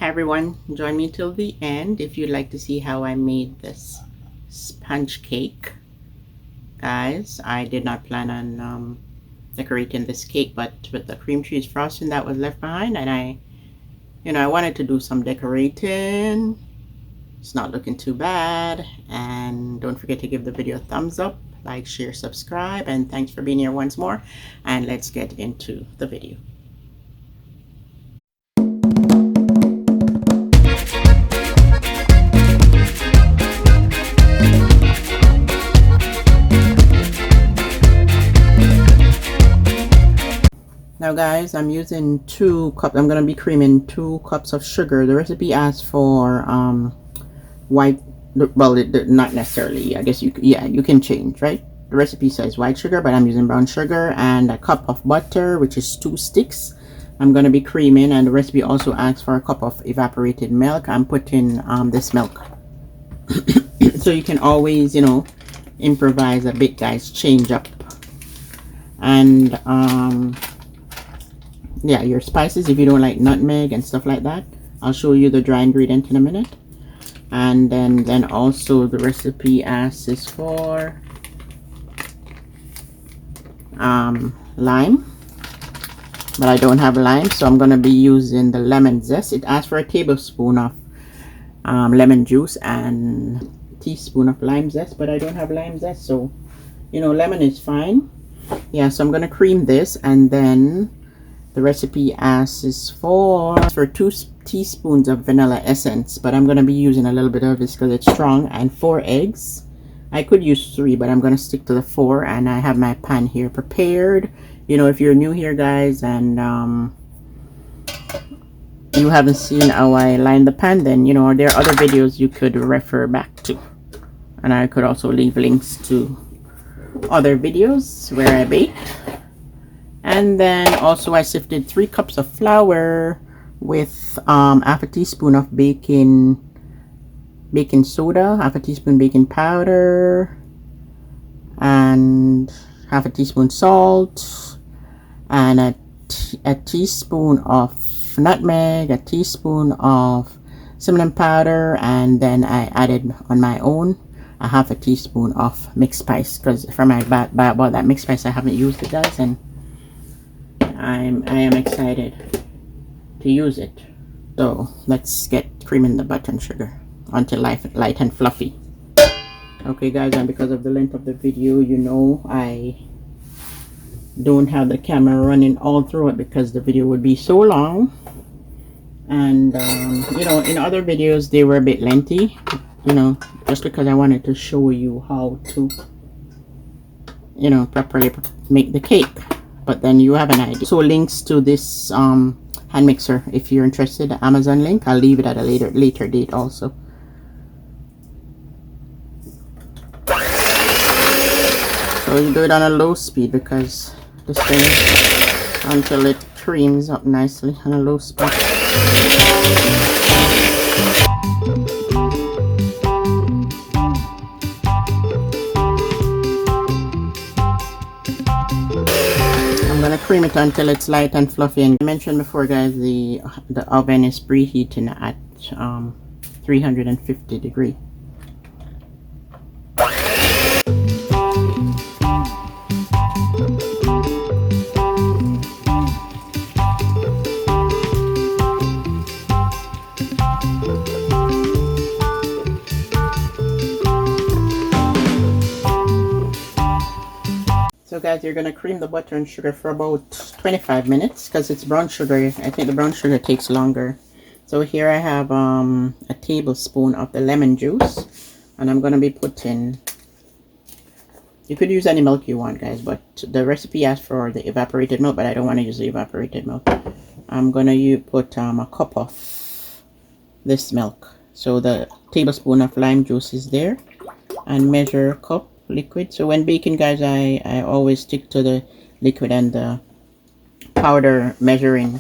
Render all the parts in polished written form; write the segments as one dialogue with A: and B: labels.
A: everyone, join me till the end if you'd like to see how I made this sponge cake. Guys, I did not plan on decorating this cake, but with the cream cheese frosting that was left behind, and I wanted to do some decorating. It's not looking too bad, and don't forget to give the video a thumbs up, like, share, subscribe, and thanks for being here once more, and let's get into the video. Now guys, I'm using 2 cups. I'm going to be creaming 2 cups of sugar. The recipe asks for white, well, not necessarily. I guess you can change, right? The recipe says white sugar, but I'm using brown sugar, and a cup of butter, which is 2 sticks. I'm going to be creaming, and the recipe also asks for a cup of evaporated milk. I'm putting this milk. So you can always, improvise a bit, guys, change up. And yeah, your spices, if you don't like nutmeg and stuff like that, I'll show you the dry ingredient in a minute. And then also the recipe asks for lime, but I don't have lime, so I'm going to be using the lemon zest. It asks for a tablespoon of lemon juice and a teaspoon of lime zest, but I don't have lime zest, so lemon is fine. Yeah, so I'm going to cream this, and then the recipe asks for 2 teaspoons of vanilla essence, but I'm going to be using a little bit of this because it's strong, and 4 eggs. I could use 3, but I'm going to stick to the 4, and I have my pan here prepared. If you're new here, guys, and you haven't seen how I line the pan, then there are other videos you could refer back to, and I could also leave links to other videos where I bake. And then also I sifted 3 cups of flour with half a teaspoon of baking soda, half a teaspoon baking powder, and half a teaspoon salt, and a teaspoon of nutmeg, a teaspoon of cinnamon powder, and then I added on my own a half a teaspoon of mixed spice, because from I bought that mixed spice, I haven't used it, guys, and I am excited to use it. So let's get creaming the butter and sugar until light and fluffy. Okay guys, and because of the length of the video, I don't have the camera running all through it because the video would be so long. And in other videos they were a bit lengthy, just because I wanted to show you how to properly make the cake. But then you have an idea. So links to this hand mixer, if you're interested, the Amazon link, I'll leave it at a later date also. So you do it on a low speed because this thing, until it creams up nicely on a low speed. I'm gonna cream it until it's light and fluffy. And I mentioned before, guys, the oven is preheating at 350 degrees. So guys, you're gonna cream the butter and sugar for about 25 minutes because it's brown sugar. I think the brown sugar takes longer. So here I have a tablespoon of the lemon juice, and I'm gonna be putting, you could use any milk you want, guys, but the recipe asks for the evaporated milk, but I don't want to use the evaporated milk. I'm gonna put a cup of this milk. So the tablespoon of lime juice is there, and measure a cup liquid. So when baking, guys, I always stick to the liquid and the powder measuring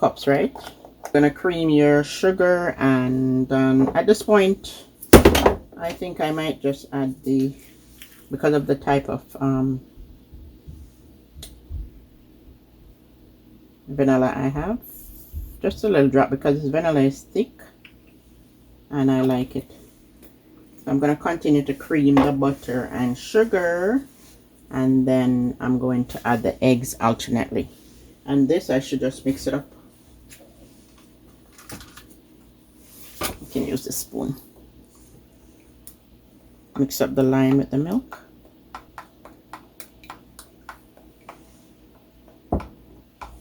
A: cups, right? Gonna cream your sugar, and at this point I think I might just add because of the type of vanilla I have, just a little drop because this vanilla is thick and I like it. So I'm going to continue to cream the butter and sugar, and then I'm going to add the eggs alternately. And this, I should just mix it up. You can use the spoon. Mix up the lime with the milk.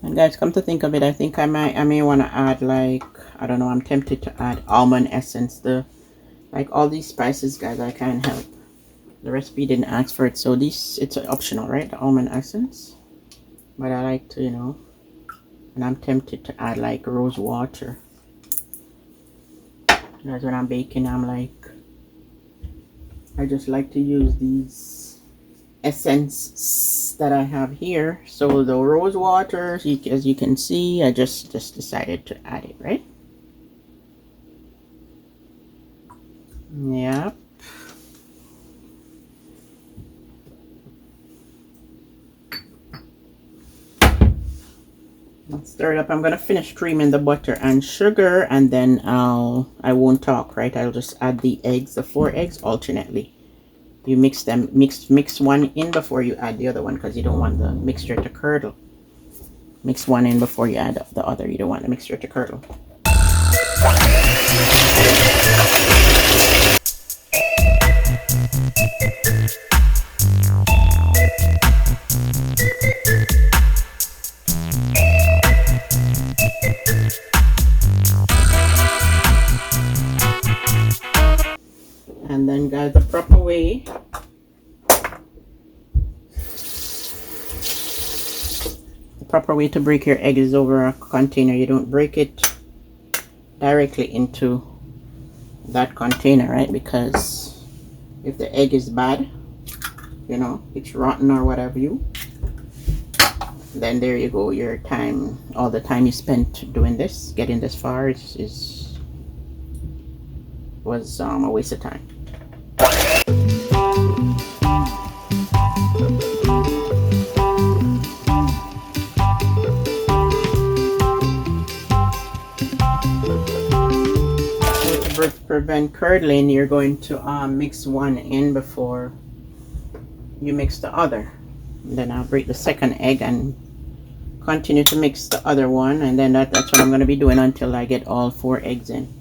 A: And guys, come to think of it, I think I may want to add, like, I don't know, I'm tempted to add almond essence. Like all these spices, guys, I can't help. The recipe didn't ask for it, so it's optional, right? The almond essence. But I like to, you know, and I'm tempted to add like rose water. Guys, when I'm baking, I'm like, I just like to use these essence that I have here. So the rose water, as you can see, I just decided to add it, right? Yep. Let's stir it up. I'm gonna finish creaming the butter and sugar, and then I won't talk, right? I'll just add the eggs, the 4 eggs alternately. You mix them, mix one in before you add the other one, because you don't want the mixture to curdle. Mix one in before you add the other. You don't want the mixture to curdle. And then, guys, the proper way to break your egg is over a container. You don't break it directly into that container, right? Because if the egg is bad, you know, it's rotten or whatever, then there you go. Your time, all the time you spent doing this, getting this far, was a waste of time. To prevent curdling, you're going to mix one in before you mix the other. And then I'll break the second egg and continue to mix the other one, and then that's what I'm going to be doing until I get all 4 eggs in.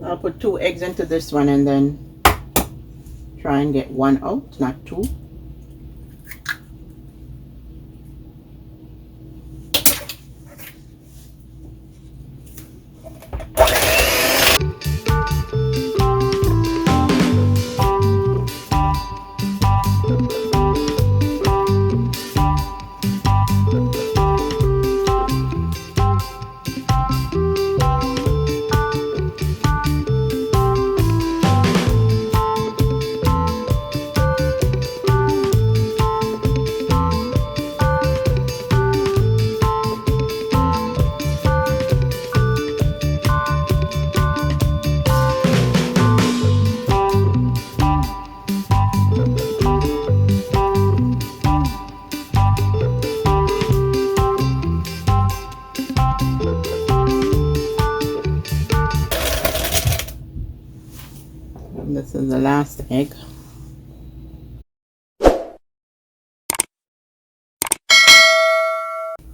A: I'll put 2 eggs into this one and then try and get 1 out, not 2. This is the last egg.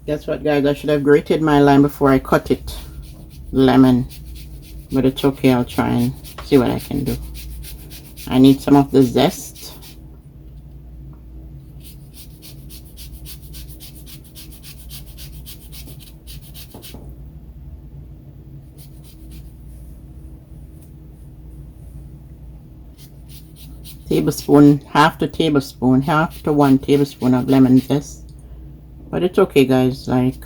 A: Guess what, guys? I should have grated my lime before I cut it. Lemon. But it's okay. I'll try and see what I can do. I need some of the zest. Tablespoon, half to 1 tablespoon of lemon zest. But it's okay, guys, like,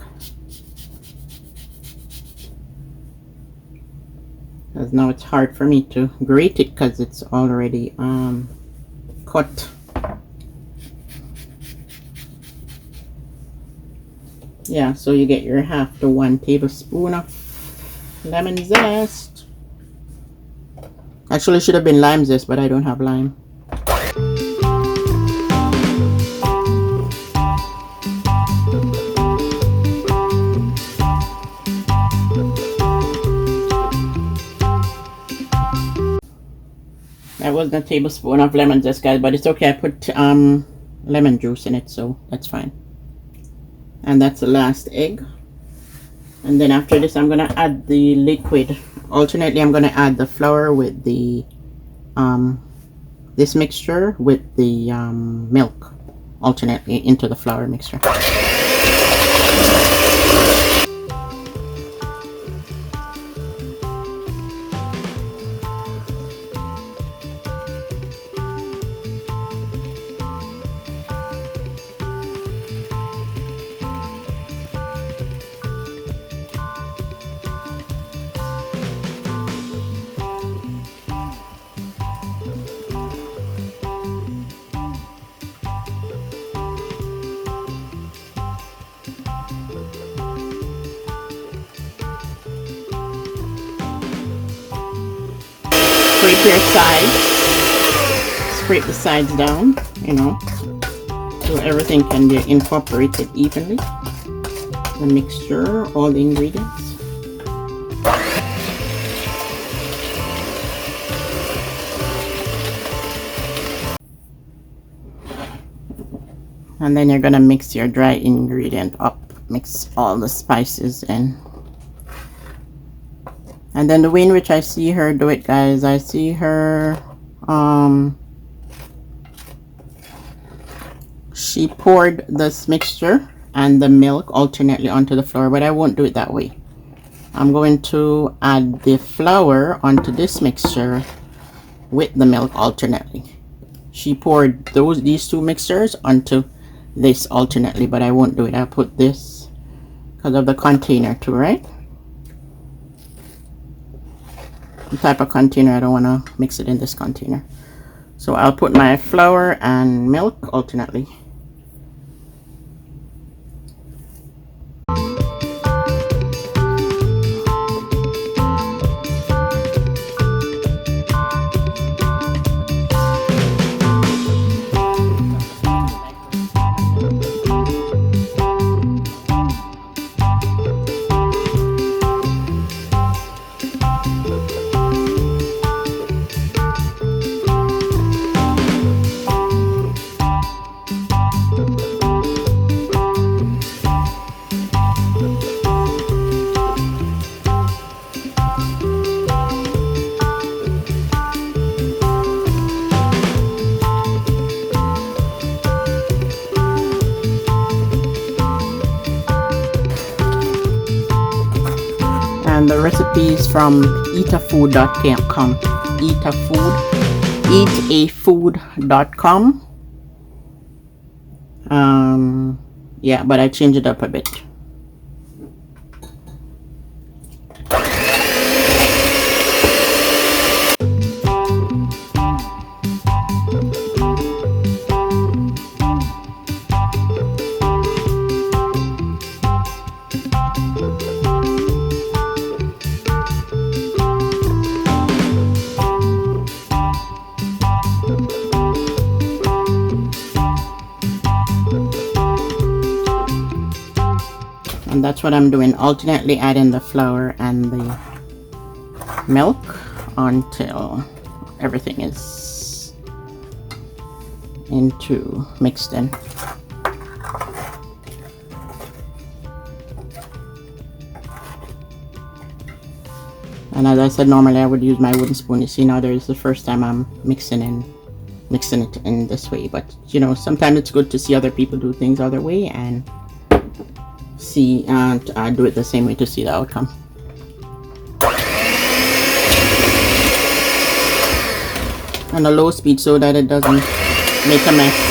A: because now it's hard for me to grate it because it's already cut. Yeah, so you get your half to 1 tablespoon of lemon zest. Actually, it should have been lime zest, but I don't have lime. That wasn't a tablespoon of lemon zest, guys, but it's okay. I put lemon juice in it, so that's fine. And that's the last egg. And then after this, I'm gonna add the liquid. Alternately, I'm gonna add the flour with the this mixture with the milk, alternately into the flour mixture. Scrape your sides, scrape the sides down, you know, so everything can be incorporated evenly. The mixture, all the ingredients. And then you're gonna mix your dry ingredient up, mix all the spices in. And then the way in which I see her do it, guys, I see her, she poured this mixture and the milk alternately onto the flour, but I won't do it that way. I'm going to add the flour onto this mixture with the milk alternately. She poured these two mixtures onto this alternately, but I won't do it. I'll put this because of the container too, right? The type of container, I don't want to mix it in this container. So I'll put my flour and milk alternately. And the recipe is from eatafood.com. eatafood.com. Yeah, but I changed it up a bit. And that's what I'm doing, alternately adding the flour and the milk until everything is mixed in. And as I said, normally I would use my wooden spoon. You see, now there's the first time I'm mixing it in this way. But you know, sometimes it's good to see other people do things other way and see and do it the same way to see the outcome. On a low speed so that it doesn't make a mess.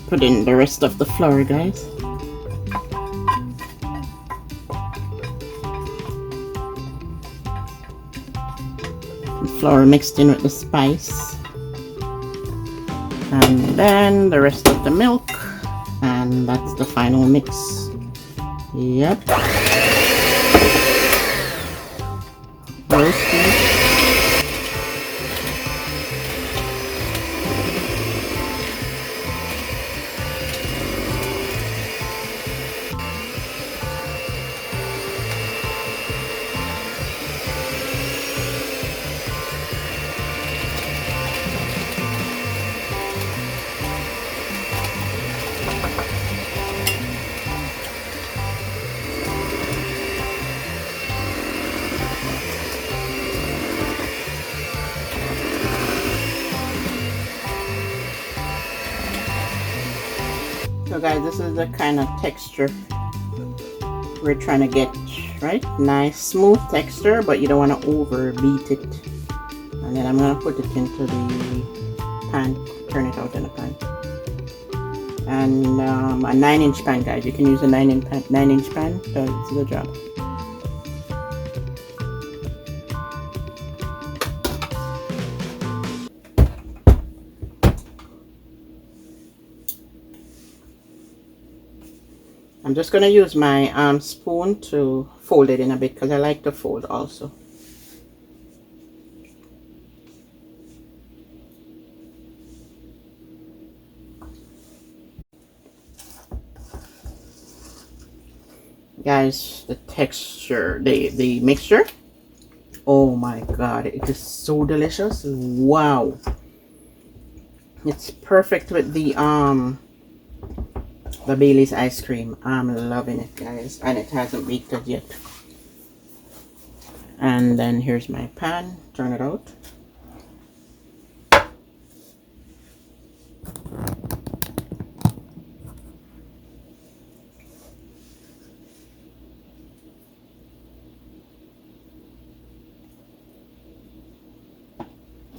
A: Put in the rest of the flour, guys. The flour mixed in with the spice. And then the rest of the milk. And that's the final mix. Yep. Roasting. So guys, this is the kind of texture we're trying to get, right? Nice smooth texture, but you don't want to overbeat it. And then I'm gonna put it into the pan, turn it out in the pan. And a 9-inch pan, guys. You can use a 9-inch pan. Does the job. I'm just gonna use my spoon to fold it in a bit because I like to fold also. Guys, the texture, the mixture, oh my god, it is so delicious. Wow, it's perfect with the Bailey's ice cream. I'm loving it, guys, and it hasn't baked it yet. And then here's my pan, turn it out.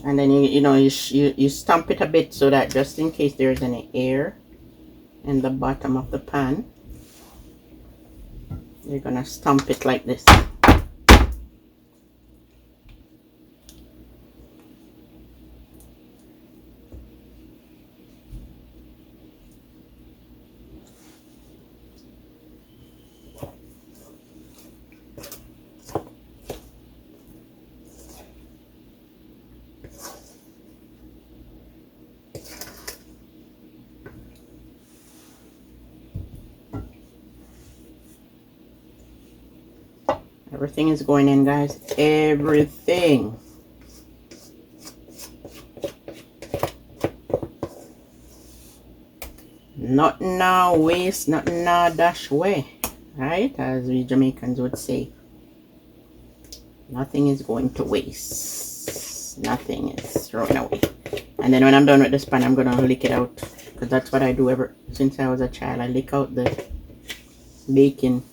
A: And then you stamp it a bit so that just in case there's any air in the bottom of the pan, you're gonna stamp it like this. Everything is going in, guys. Everything. Nothing now waste, nothing now dash away. Right? As we Jamaicans would say. Nothing is going to waste. Nothing is thrown away. And then when I'm done with this pan, I'm going to lick it out. Because that's what I do ever since I was a child. I lick out the bacon.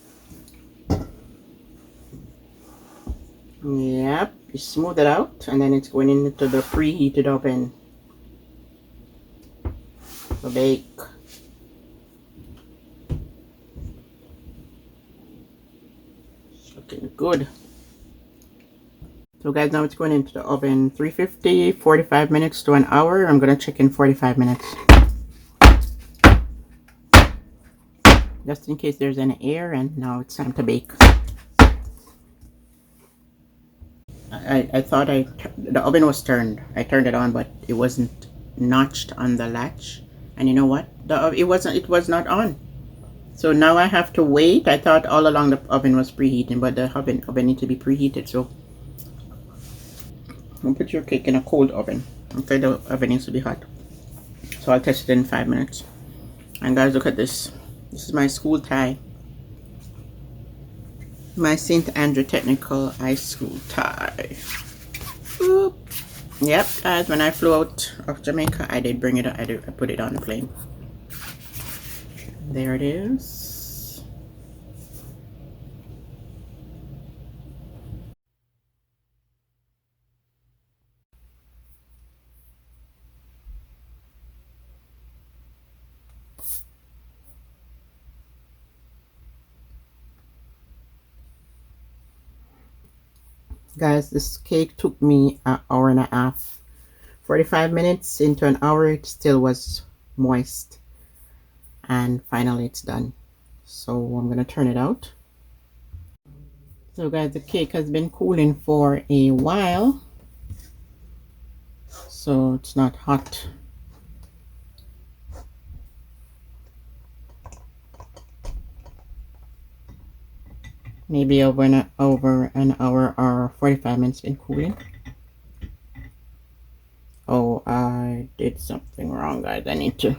A: Yep, you smooth it out, and then it's going into the preheated oven to bake. It's looking good. So guys, now it's going into the oven 350, 45 minutes to an hour. I'm gonna check in 45 minutes. Just in case there's any air, and now it's time to bake. I thought the oven was turned. I turned it on, but it wasn't notched on the latch. And you know what? It was not on. So now I have to wait. I thought all along the oven was preheating, but the oven needs to be preheated. So don't put your cake in a cold oven. Okay, the oven needs to be hot. So I'll test it in 5 minutes. And guys, look at this. This is my school tie. My St. Andrew Technical High School tie. Boop. Yep, guys, when I flew out of Jamaica, I did bring it up. I put it on the plane. There it is. Guys, this cake took me an hour and a half. 45 minutes into an hour, it still was moist. And finally it's done. So I'm gonna turn it out. So guys, the cake has been cooling for a while, so it's not hot. Maybe over an hour or 45 minutes been cooling. Oh, I did something wrong, guys. I need to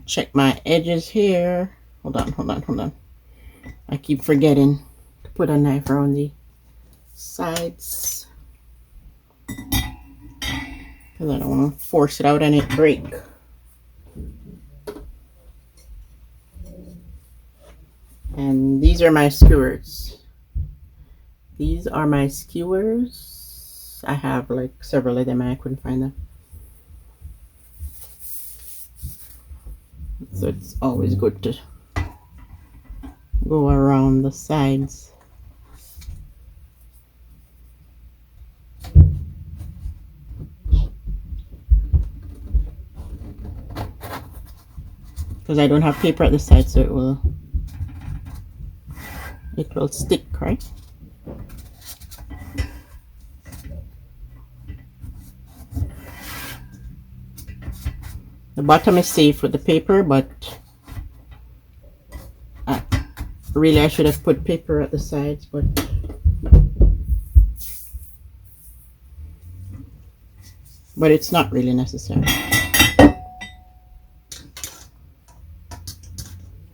A: check my edges here. Hold on. I keep forgetting to put a knife around the sides because I don't want to force it out and it break. And these are my skewers. These are my skewers. I have like several of them and I couldn't find them. So it's always good to go around the sides. Because I don't have paper at the side, so it will stick, right? The bottom is safe with the paper, but really I should have put paper at the sides, but it's not really necessary.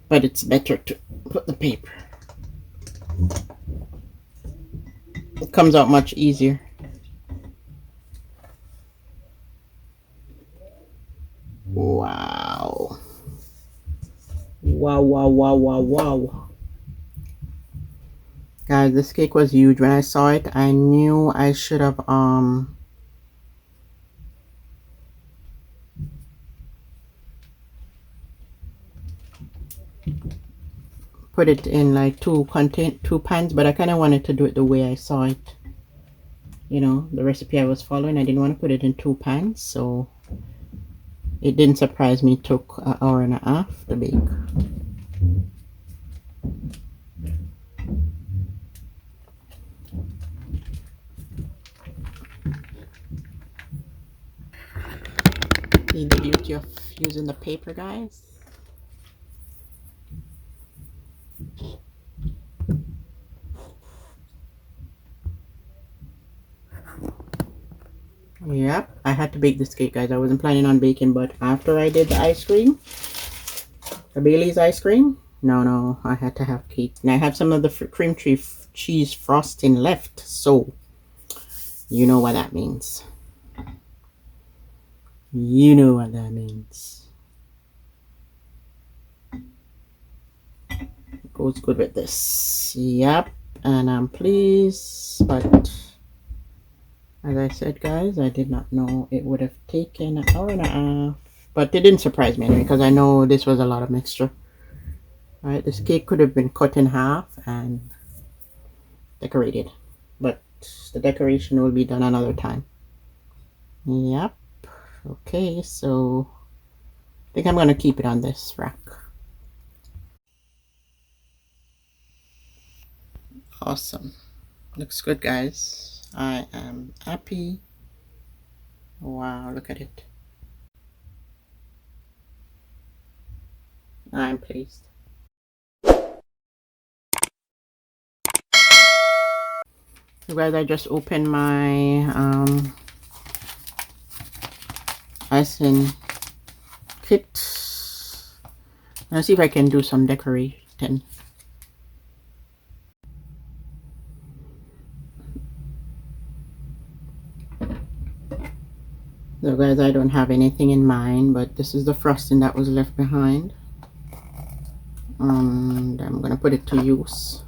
A: But it's better to put the paper. It comes out much easier. Wow. Wow. Guys, this cake was huge. When I saw it, I knew I should have put it in like two pans, but I kind of wanted to do it the way I saw it. You know, the recipe I was following. I didn't want to put it in 2 pans, so it didn't surprise me. It took an hour and a half to bake. See the beauty of using the paper, guys? Yep, I had to bake this cake, guys. I wasn't planning on baking, but after I did the ice cream, the Bailey's ice cream, no, I had to have cake. And I have some of the cream cheese frosting left, so you know what that means. You know what that means. It goes good with this. Yep, and I'm pleased, but as I said, guys, I did not know it would have taken an hour and a half. But it didn't surprise me anyway, because I know this was a lot of mixture. Alright, this cake could have been cut in half and decorated. But the decoration will be done another time. Yep. Okay, so I think I'm going to keep it on this rack. Awesome. Looks good, guys. I am happy. Wow, look at it. I'm pleased. So guys, I just opened my icing kit. Let's see if I can do some decorating. So guys, I don't have anything in mind, but this is the frosting that was left behind. And I'm gonna put it to use.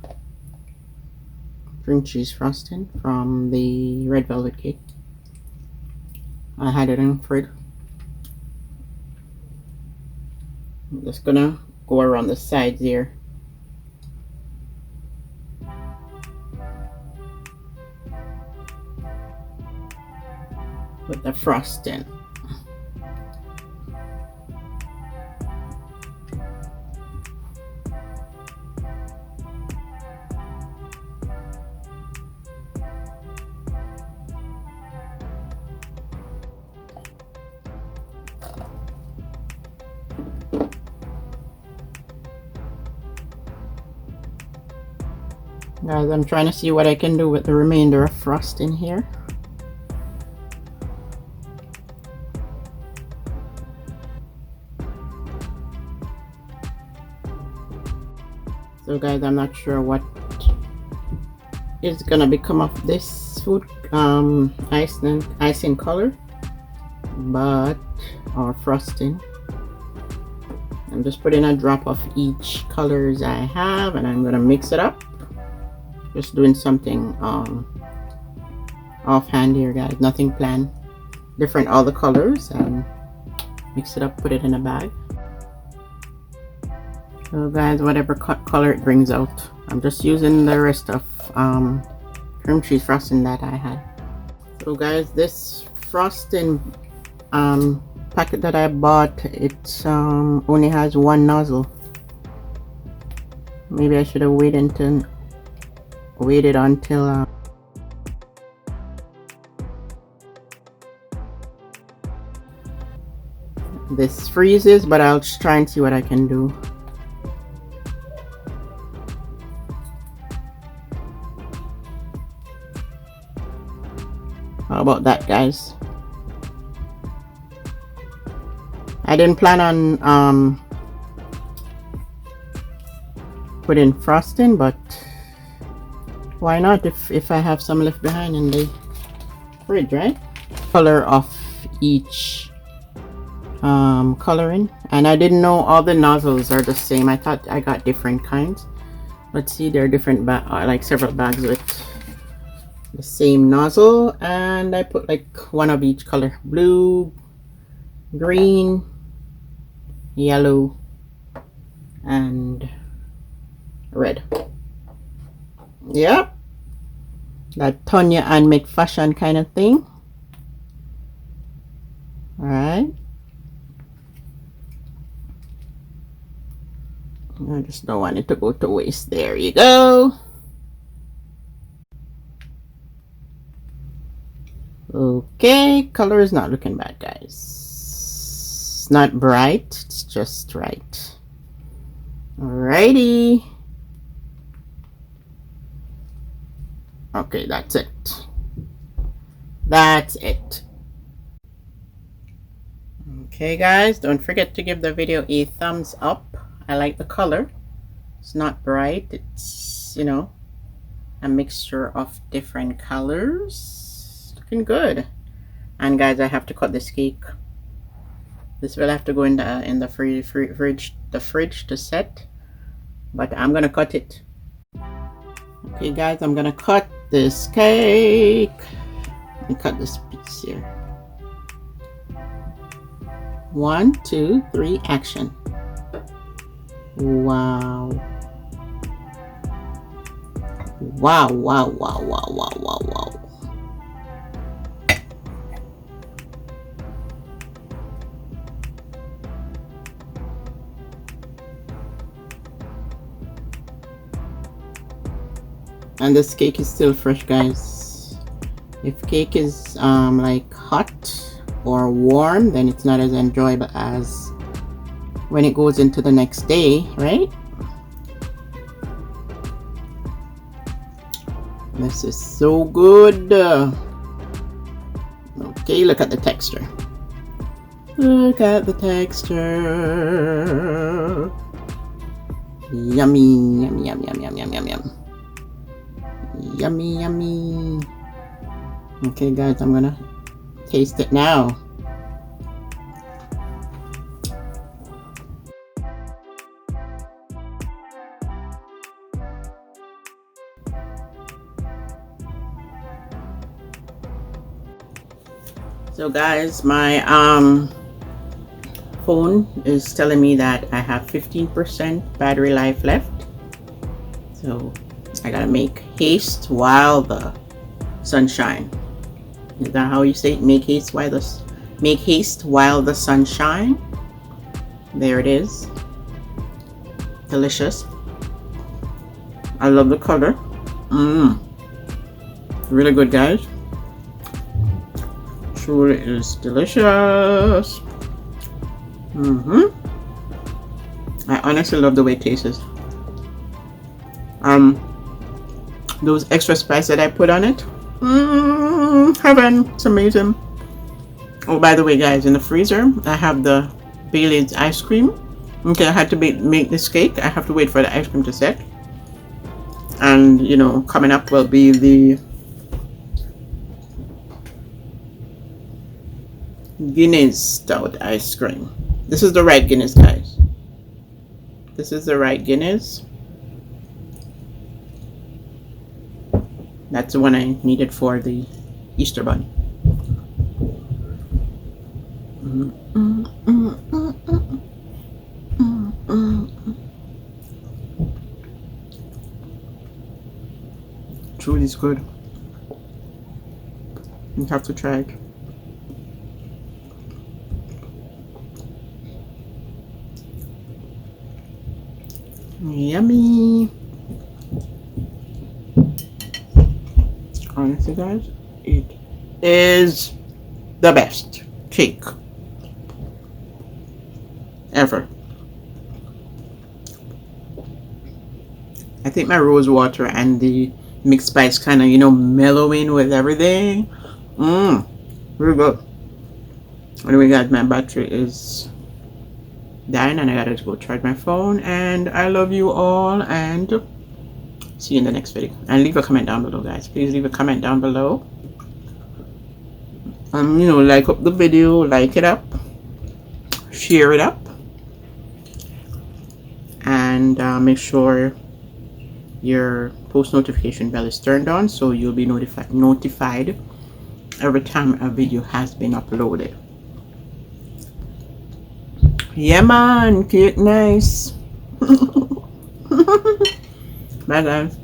A: Cream cheese frosting from the red velvet cake. I had it in the fridge. I'm just gonna go around the sides here. With the frosting. Guys, I'm trying to see what I can do with the remainder of frosting here. So guys, I'm not sure what is gonna become of this food icing color, but or frosting. I'm just putting a drop of each colors I have, and I'm gonna mix it up. Just doing something offhand here, guys. Nothing planned. Different all the colors, and mix it up. Put it in a bag. So guys, whatever color it brings out, I'm just using the rest of cream cheese frosting that I had. So guys, this frosting packet that I bought, it only has one nozzle. Maybe I should have waited until this freezes, but I'll just try and see what I can do. How about that, guys? I didn't plan on putting frosting, but why not if I have some left behind in the fridge, right? Color of each coloring, and I didn't know all the nozzles are the same. I thought I got different kinds. Let's see, there are different like several bags with the same nozzle, and I put like one of each color: blue, green, yellow, and red. Yep, that Tonya and McFashion kind of thing. All right, I just don't want it to go to waste. There you go. Okay, color is not looking bad, guys. It's not bright, it's just right. Alrighty. Okay, that's it. That's it. Okay, guys, don't forget to give the video a thumbs up. I like the color. It's not bright, it's, you know, a mixture of different colors. Looking good. And guys, I have to cut this cake. This will have to go in the fridge to set, but I'm gonna cut it. Okay guys, I'm gonna cut this cake and cut this piece here. 1, 2, 3, action. Wow. Wow, wow, wow, wow, wow, wow, wow. And this cake is still fresh, guys. If cake is like hot or warm, then it's not as enjoyable as when it goes into the next day, right? This is so good. Okay, look at the texture. Look at the texture. Yummy, yummy, yum, yum, yum, yum, yum, yum. Yummy, yummy. Okay, guys, I'm gonna taste it now. So guys, my phone is telling me that I have 15% battery life left, so I gotta make haste while the sun shines. Is that how you say it? Make haste while the sun shines. There it is. Delicious. I love the color. Really good, guys. Truly is delicious. I honestly love the way it tastes. those extra spice that I put on it. Heaven, it's amazing. Oh, by the way, guys, in the freezer I have the Bailey's ice cream. Okay, I had to make this cake. I have to wait for the ice cream to set. And you know, coming up will be the Guinness stout ice cream. This is the right Guinness, guys. This is the right Guinness. That's the one I needed for the Easter bunny. Truly is good. You have to try it. Yummy. Honestly, guys, it is the best cake ever. I think my rose water and the mixed spice kind of, you know, mellowing with everything. Really good. Anyway, guys, my battery is dying and I gotta go charge my phone. And I love you all and see you in the next video. And leave a comment down below, guys. Please leave a comment down below. You know, like up the video, like it up, share it up, and make sure your post notification bell is turned on so you'll be notified every time a video has been uploaded. Yeah, man, cake nice. Bye, guys.